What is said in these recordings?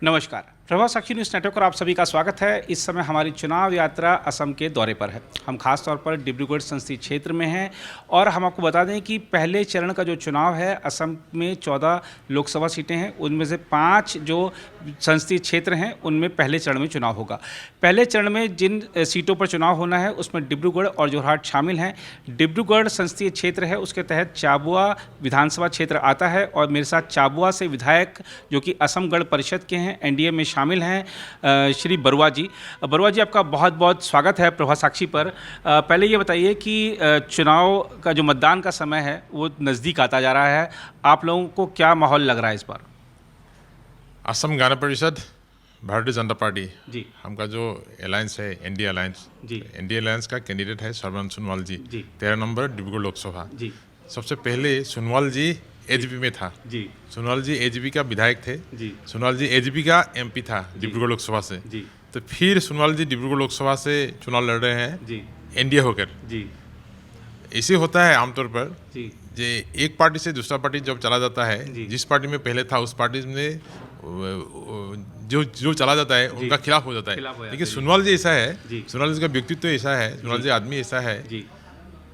नमस्कार, प्रभात साक्षी news network पर आप सभी का स्वागत है। इस समय हमारी चुनाव यात्रा असम के दौरे पर है। हम खास तौर पर डिब्रूगढ़ संसदीय क्षेत्र में हैं और हम आपको बता दें कि पहले चरण का जो चुनाव है, असम में 14 लोकसभा सीटें हैं, उनमें से 5 जो संसदीय क्षेत्र हैं उनमें पहले चरण में चुनाव होगा। पहले चरण में जिन सीटों पर चुनाव होना है उसमें डिब्रूगढ़ और जोरहाट शामिल हैं। डिब्रूगढ़ संसदीय क्षेत्र है, उसके तहत चाबुआ विधानसभा क्षेत्र आता है और मेरे साथ चाबुआ से विधायक जो कि असम गण परिषद के हैं, एनडीए में शामिल हैं, श्री बरुआ जी। बरुआ जी, आपका बहुत बहुत स्वागत है प्रभात साक्षी पर। पहले ये बताइए कि चुनाव का जो मतदान का समय है वो नज़दीक आता जा रहा है, आप लोगों को क्या माहौल लग रहा है इस बार? असम गण परिषद, भारतीय जनता पार्टी जी, हमका जो अलायंस है, एनडीए अलायंस जी, एनडीए अलायंस का कैंडिडेट है सर्बानंद सोनोवाल जी। जी। 13 नंबर डिब्रूगढ़ लोकसभा। जी, सबसे पहले सोनोवाल जी एजीपी में था। जी, सोनोवाल जी एजीपी का विधायक थे। जी, सोनोवाल जी एजीपी का एमपी था डिब्रूगढ़ लोकसभा से। जी, तो फिर सोनोवाल जी डिब्रूगढ़ लोकसभा से चुनाव लड़ रहे हैं जी, एनडीए होकर। जी, ऐसे होता है आमतौर पर, जी, जे एक पार्टी से दूसरा पार्टी जब चला जाता है, जी। जिस पार्टी में पहले था उस पार्टी में जो जो चला जाता है उनका खिलाफ हो जाता है। खिलाफ हो जाता लेकिन है, जी। सोनोवाल जी ऐसा है, जी। सोनोवाल जी का व्यक्तित्व ऐसा है, सोनोवाल जी आदमी ऐसा है, जी,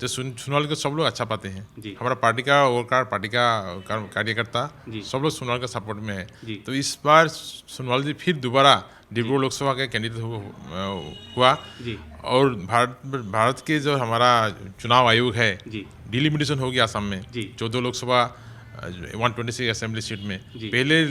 तो सोनोवाल को सब लोग अच्छा पाते हैं। जी। हमारा पार्टी का वर्कर, पार्टी का कार्यकर्ता जी। सब लोग सोनोवाल का सपोर्ट में है। जी। तो इस बार सोनोवाल जी फिर दोबारा डिब्रूगढ़ लोकसभा के कैंडिडेट हुआ। जी, और भारत के जो हमारा चुनाव आयोग है, जी, डिलिमिटेशन हो गया असम में। जी। 14 लोकसभा 126 असेंबली सीट में। जी। पहले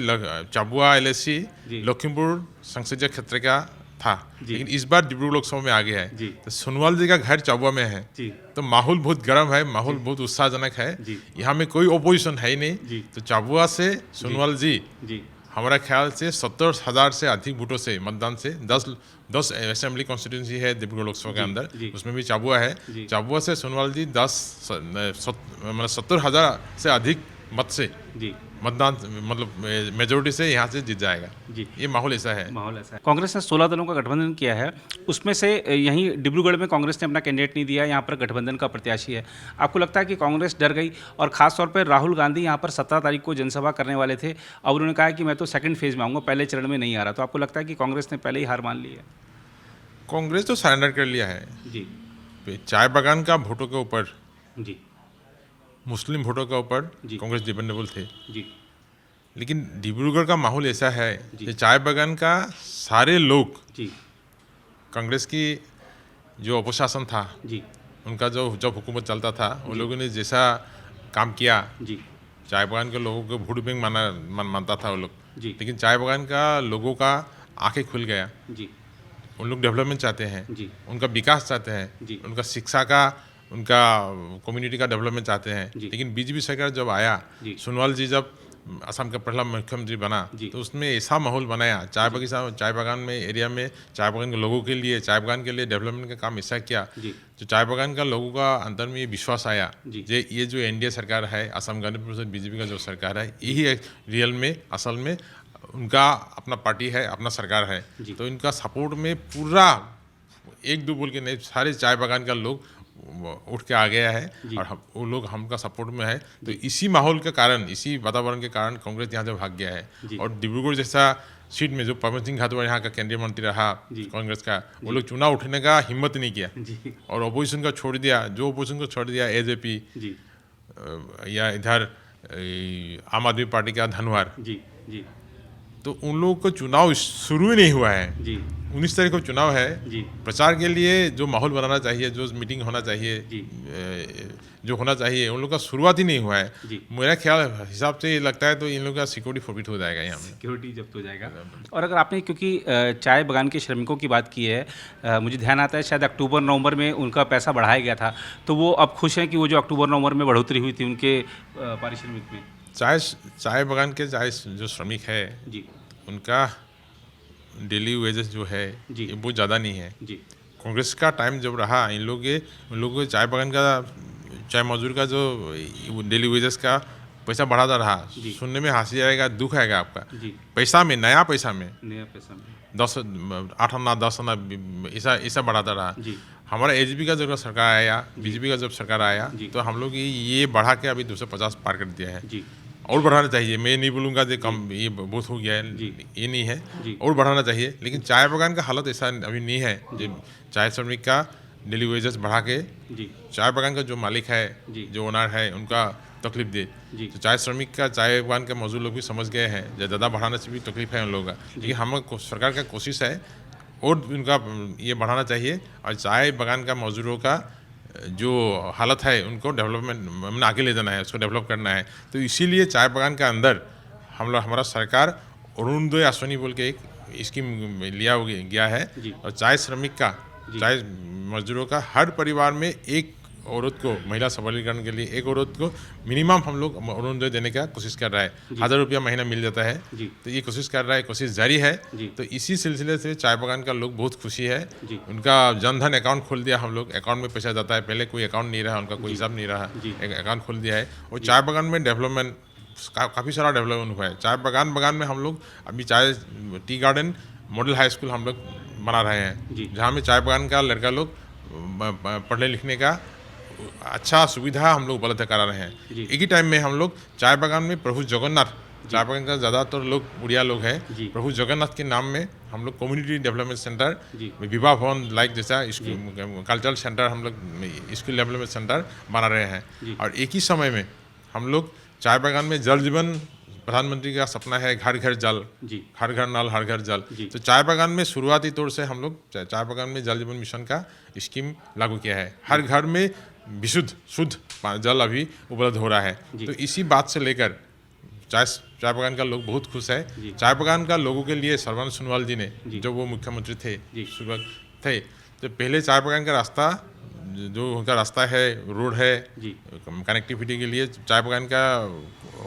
चाबुआ एलएससी जी। लखीमपुर संसदीय क्षेत्र का था, जी। लेकिन इस बार डिब्रूगढ़ लोकसभा में आ गया है। जी। तो सोनोवाल जी का घर चाबुआ में है, जी, तो माहौल बहुत गर्म है, माहौल बहुत उत्साहजनक है। जी। यहाँ में कोई ओपोजिशन है ही नहीं। जी। तो चाबुआ से सोनोवाल जी जी, हमारा ख्याल से 70,000 से अधिक वोटों से मतदान से 10 असेंबली कॉन्स्टिट्यूंसी है डिब्रूगढ़ लोकसभा के जी, अंदर, जी। उसमें भी चाबुआ है। जी। चाबुआ से सोनोवाल जी 70,000 से अधिक मत से जी, मतदान, मतलब मेजोरिटी से यहाँ से जीत जाएगा। जी। ये माहौल ऐसा है। माहौल ऐसा है। कांग्रेस ने 16 दलों का गठबंधन किया है, उसमें से यहीं डिब्रूगढ़ में कांग्रेस ने अपना कैंडिडेट नहीं दिया, यहाँ पर गठबंधन का प्रत्याशी है। आपको लगता है कि कांग्रेस डर गई? और खास तौर पर राहुल गांधी यहाँ पर 17 तारीख को जनसभा करने वाले थे और उन्होंने कहा कि मैं तो सेकंड फेज में आऊँगा, पहले चरण में नहीं आ रहा। तो आपको लगता है कि कांग्रेस ने पहले ही हार मान ली है? कांग्रेस तो सरेंडर कर लिया है। जी, चाय बागान का वोटों के ऊपर, जी, मुस्लिम वोटों के ऊपर जी। कांग्रेस डिपेंडेबल थे। जी, लेकिन डिब्रूगढ़ का माहौल ऐसा है जी। कि चाय बागान का सारे लोग, जी, कांग्रेस की जो अपशासन था, जी, उनका जो जब हुकूमत चलता था, उन जी। लोगों ने जैसा काम किया, जी, चाय बागान के लोगों को वोट बैंक मानता था वो लोग। जी, लेकिन चाय बागान का लोगों का आंखें खुल गया। जी, उन लोग डेवलपमेंट चाहते हैं, जी, उनका विकास चाहते हैं, जी। उनका शिक्षा का, उनका कम्युनिटी का डेवलपमेंट चाहते हैं। जी। लेकिन बीजेपी सरकार जब आया, जी। सोनोवाल जी जब असम का पहला मुख्यमंत्री बना, जी। तो उसमें ऐसा माहौल बनाया, चाय बागान में एरिया में चाय बागान के लोगों के लिए, चाय बागान के लिए डेवलपमेंट का काम ऐसा किया, जी। तो चाय बागान का लोगों का अंदर में ये विश्वास आया, जी। ये जो एनडीए सरकार है, असम गण परिषद बीजेपी का जो सरकार है, यही एक रियल में, असल में उनका अपना पार्टी है, अपना सरकार है। जी। तो इनका सपोर्ट में पूरा एक दो बोल के नहीं, सारे चाय बागान का लोग उठ के आ गया है जी। और वो लोग हमका सपोर्ट में है। तो इसी माहौल के कारण, इसी वातावरण के कारण कांग्रेस यहाँ से भाग गया जी। है। और डिब्रूगढ़ जैसा सीट में जो पवन सिंह घाटवार यहाँ का केंद्रीय मंत्री रहा जी। कांग्रेस का, वो लोग चुनाव उठने का हिम्मत नहीं किया जी, और अपोजिशन का छोड़ दिया। जो अपोजिशन को छोड़ दिया, एजेपी जी, या इधर आम आदमी पार्टी का धनवार, जी, जी, तो उन लोगों को चुनाव शुरू ही नहीं हुआ है। जी, 19 तारीख को चुनाव है। जी, प्रचार के लिए जो माहौल बनाना चाहिए, जो मीटिंग होना चाहिए, जी। जो होना चाहिए, उन लोग का शुरुआत ही नहीं हुआ है। जी। मेरा ख्याल हिसाब से ये लगता है तो इन लोगों का सिक्योरिटी फॉरफिट हो जाएगा यहाँ में। सिक्योरिटी जब्त हो जाएगा। और अगर आपने, क्योंकि चाय बागान के श्रमिकों की बात की है, मुझे ध्यान आता है शायद अक्टूबर नवंबर में उनका पैसा बढ़ाया गया था, तो वो अब खुश हैं कि वो जो अक्टूबर नवंबर में बढ़ोतरी हुई थी उनके पारिश्रमिक में? चाय बागान के जो श्रमिक है, जी, उनका डेली वेजेस जो है, जी। ये बहुत ज़्यादा नहीं है। जी, कांग्रेस का टाइम जब रहा, उन लोगों के चाय बागान का, चाय मजदूर का जो डेली वेजेस का पैसा बढ़ाता रहा। जी। सुनने में हंसी आएगा, दुख आएगा आपका। जी, पैसा में, नया पैसा में नया पैसा में। 8 आना 10 आना ऐसा बढ़ाता रहा। जी, हमारा एजीपी का जब सरकार आया, बीजेपी का जब सरकार आया, जी। तो हम लोग ये बढ़ा के अभी 250 पार कर दिया है। जी, और बढ़ाना चाहिए। मैं नहीं बोलूँगा कि कम, ये बहुत हो गया है, ये नहीं है, और बढ़ाना चाहिए। लेकिन चाय बागान का हालत ऐसा अभी नहीं है जो चाय श्रमिक का डेली वेजेस बढ़ा के चाय बागान का जो मालिक है, जो ओनर है, उनका तकलीफ दे। तो चाय श्रमिक का, चाय बागान के मजदूर लोग भी समझ गए हैं ज़्यादा बढ़ाने से भी तकलीफ है उन लोगों का। लेकिन हम सरकार का कोशिश है और उनका ये बढ़ाना चाहिए, और चाय बागान का मजदूरों का जो हालत है उनको डेवलपमेंट आगे ले जाना है, उसको डेवलप करना है। तो इसीलिए चाय बागान के अंदर हमारा सरकार अरुणोदय आश्वानी बोल के एक स्कीम लिया गया है, और चाय श्रमिक का, चाय मजदूरों का हर परिवार में एक औरत को, महिला सबलीकरण के लिए एक औरत को मिनिमम हम लोग अरुणोदय देने का कोशिश कर रहा है। 1000 रुपया महीना मिल जाता है। तो ये कोशिश कर रहा है, कोशिश जारी है। तो इसी सिलसिले से चाय बागान का लोग बहुत खुशी है। उनका जनधन अकाउंट खोल दिया हम लोग, अकाउंट में पैसा जाता है। पहले कोई अकाउंट नहीं रहा, उनका कोई हिसाब नहीं रहा, एक अकाउंट खोल दिया है। और चाय बागान में डेवलपमेंट काफ़ी सारा डेवलपमेंट हुआ है। चाय बागान में हम लोग अभी चाय tea garden model high school हम लोग बना रहे हैं, जहाँ में चाय बागान का लड़का लोग पढ़ने लिखने का अच्छा सुविधा हम लोग उपलब्ध करा रहे हैं। एक ही टाइम में हम लोग चाय बागान में प्रभु जगन्नाथ, चाय बागान का ज़्यादातर लोग उड़िया लोग हैं, प्रभु जगन्नाथ के नाम में हम लोग कम्युनिटी डेवलपमेंट सेंटर, विवाह भवन लाइक जैसा कल्चरल सेंटर, हम लोग स्किल डेवलपमेंट सेंटर बना रहे हैं। और एक ही समय में हम लोग चाय बागान में जल जीवन, प्रधानमंत्री का सपना है घर घर जल, हर घर नल हर घर जल। तो चाय बागान में शुरुआती तौर से हम लोग चाय बागान में जल जीवन मिशन का स्कीम लागू किया है। हर घर में शुद्ध जल अभी उपलब्ध हो रहा है। तो इसी बात से लेकर चाय बागान का लोग बहुत खुश है। चाय बागान का लोगों के लिए सर्बानंद सोनोवाल जी ने, जो वो मुख्यमंत्री थे थे, तो पहले चाय बागान का रास्ता, जो उनका रास्ता है, रोड है, कनेक्टिविटी के लिए चाय बागान का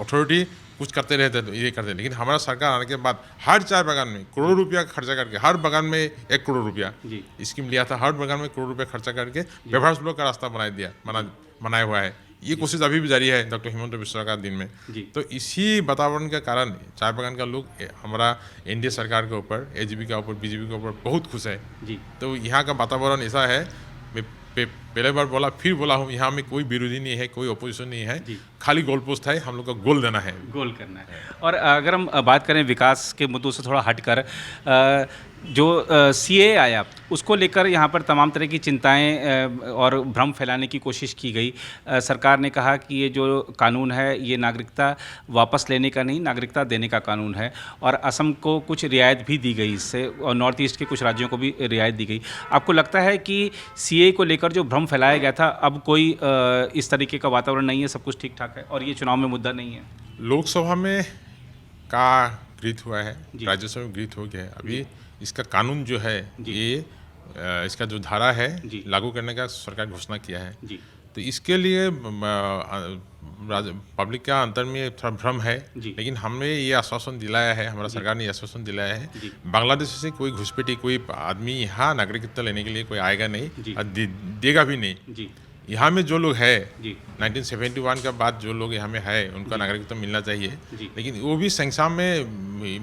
अथॉरिटी कुछ करते रहते, तो ये करते। लेकिन हमारा सरकार आने के बाद हर चाय बागान में करोड़ों रुपया खर्चा करके, हर बागान में 1 करोड़ रुपया स्कीम लिया था, हर बागान में करोड़ रुपया खर्चा करके व्यवहार सुलभ का रास्ता बनाया हुआ है। ये कोशिश अभी भी जारी है डॉक्टर हिमंत बिश्वा का दिन में। तो इसी वातावरण के कारण चाय बागान का लोग हमारा एनडीए सरकार के ऊपर, एजीपी के ऊपर, बीजेपी के ऊपर बहुत खुश है। तो यहाँ का वातावरण ऐसा है, मैं पहले बार बोला फिर बोला हूँ, यहाँ में कोई विरोधी नहीं है, कोई अपोजिशन नहीं है, खाली गोल पोस्ट है, हम लोग का गोल देना है, गोल करना है। और अगर हम बात करें विकास के मुद्दों से थोड़ा हटकर, जो सीए आया उसको लेकर यहाँ पर तमाम तरह की चिंताएं और भ्रम फैलाने की कोशिश की गई। सरकार ने कहा कि ये जो कानून है ये नागरिकता वापस लेने का नहीं, नागरिकता देने का कानून है, और असम को कुछ रियायत भी दी गई इससे, और नॉर्थ ईस्ट के कुछ राज्यों को भी रियायत दी गई। आपको लगता है कि सीए को लेकर जो भ्रम फैलाया गया था, अब कोई इस तरीके का वातावरण नहीं है, सब कुछ ठीक ठाक है और ये चुनाव में मुद्दा नहीं है? लोकसभा में का गृहीत हुआ है, राज्यसभा में गृहीत हो गया है। अभी इसका कानून जो है, ये इसका जो धारा है लागू करने का सरकार घोषणा किया है। तो इसके लिए पब्लिक का अंतर में थोड़ा भ्रम है, लेकिन हमने ये आश्वासन दिलाया है, हमारा सरकार ने आश्वासन दिलाया है, बांग्लादेश से कोई घुसपैठी, कोई आदमी यहाँ नागरिकता लेने के लिए कोई आएगा नहीं और देगा भी नहीं। यहाँ में जो लोग है 1971 के बाद जो लोग यहाँ में है, उनका नागरिकता मिलना चाहिए, लेकिन वो भी संख्या में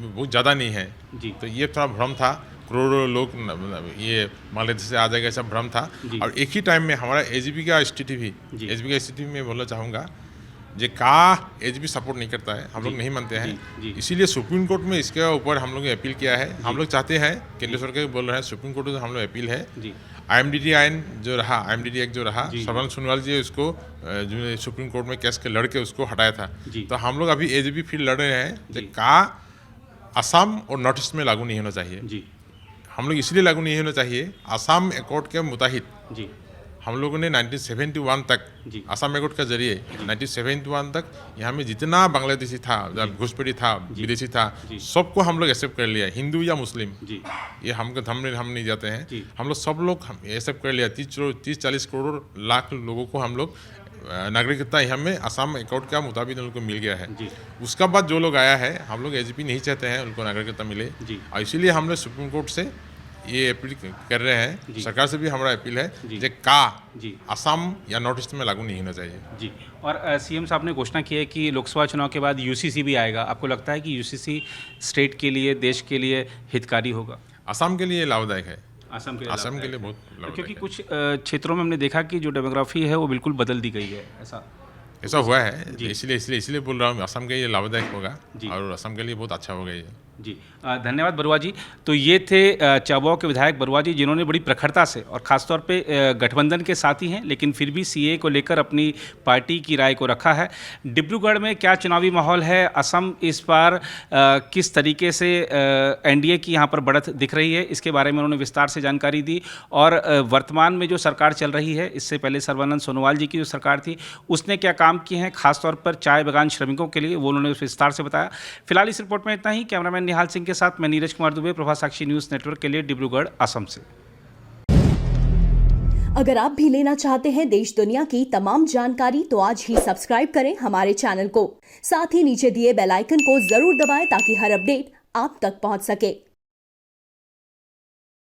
बहुत ज़्यादा नहीं है। तो ये थोड़ा भ्रम था, करोड़ों लोग ये बांग्लादेश से आ जाएगा, ऐसा भ्रम था। और एक ही टाइम में हमारा एजीपी का स्थिति भी मैं बोलना चाहूँगा, जो का एजीपी सपोर्ट नहीं करता है, हम लोग नहीं मानते हैं। इसीलिए सुप्रीम कोर्ट में इसके ऊपर हम लोग अपील किया है। हम लोग चाहते हैं, केंद्र सरकार बोल रहे हैं, सुप्रीम कोर्ट में हम लोग अपील है, IMDT आइन जो रहा, IMDT एक्ट जो रहा, सर्बानंद सोनोवाल जी उसको जो सुप्रीम कोर्ट में केस के लड़के उसको हटाया था। तो हम लोग अभी एजीपी फिर लड़ रहे हैं कि का असम और नॉर्थ ईस्ट में लागू नहीं होना चाहिए। हम लोग इसलिए लागू नहीं होना चाहिए, असम एकॉर्ड के मुताबिक हम लोगों ने 1971 तक असम एकॉर्ड के जरिए 1971 तक यहाँ में जितना बांग्लादेशी था, घुसपैठी था, विदेशी था, सबको हम लोग एक्सेप्ट कर लिया, हिंदू या मुस्लिम, ये हम नहीं जाते हैं, हम लोग सब लोग एक्सेप्ट कर लिया। 30-40 करोड़ लाख लोगों को हम लोग नागरिकता यहाँ में असम एकॉर्ड का मुताबिक उनको मिल गया है। उसका बाद जो लोग आया है, हम लोग एजीपी नहीं चाहते हैं उनको नागरिकता मिले, और इसीलिए हम लोग सुप्रीम कोर्ट से ये अपील कर रहे हैं, सरकार से भी हमारा अपील है कि का असम या नॉर्थ ईस्ट में लागू नहीं होना चाहिए। और सीएम साहब ने घोषणा की है कि लोकसभा चुनाव के बाद यूसीसी भी आएगा। आपको लगता है कि यूसीसी स्टेट के लिए, देश के लिए हितकारी होगा? असम के लिए लाभदायक है, असम के लिए बहुत लाभदायक, क्योंकि कुछ क्षेत्रों में हमने देखा कि जो डेमोग्राफी है वो बिल्कुल बदल दी गई है, ऐसा ऐसा हुआ है, इसलिए बोल रहा हूँ असम के लिए लाभदायक होगा और असम के लिए बहुत अच्छा होगा ये। जी धन्यवाद बरुआ जी। तो ये थे चाबुआ के विधायक बरुआ जी, जिन्होंने बड़ी प्रखरता से और ख़ासतौर पे गठबंधन के साथी हैं लेकिन फिर भी सीए को लेकर अपनी पार्टी की राय को रखा है। डिब्रूगढ़ में क्या चुनावी माहौल है, असम इस बार किस तरीके से एनडीए की यहाँ पर बढ़त दिख रही है, इसके बारे में उन्होंने विस्तार से जानकारी दी। और वर्तमान में जो सरकार चल रही है, इससे पहले सर्बानंद सोनोवाल जी की जो सरकार थी उसने क्या काम किए हैं खासतौर पर चाय बागान श्रमिकों के लिए, वो उन्होंने विस्तार से बताया। फिलहाल इस रिपोर्ट में इतना ही। कैमरामैन निहाल सिंह के साथ मैं नीरज कुमार दुबे, प्रभा साक्षी न्यूज़ नेटवर्क के लिए डिब्रूगढ़ असम से। अगर आप भी लेना चाहते हैं देश दुनिया की तमाम जानकारी तो आज ही सब्सक्राइब करें हमारे चैनल को। साथ ही नीचे दिए बेल आइकन को जरूर दबाएं ताकि हर अपडेट आप तक पहुंच सके।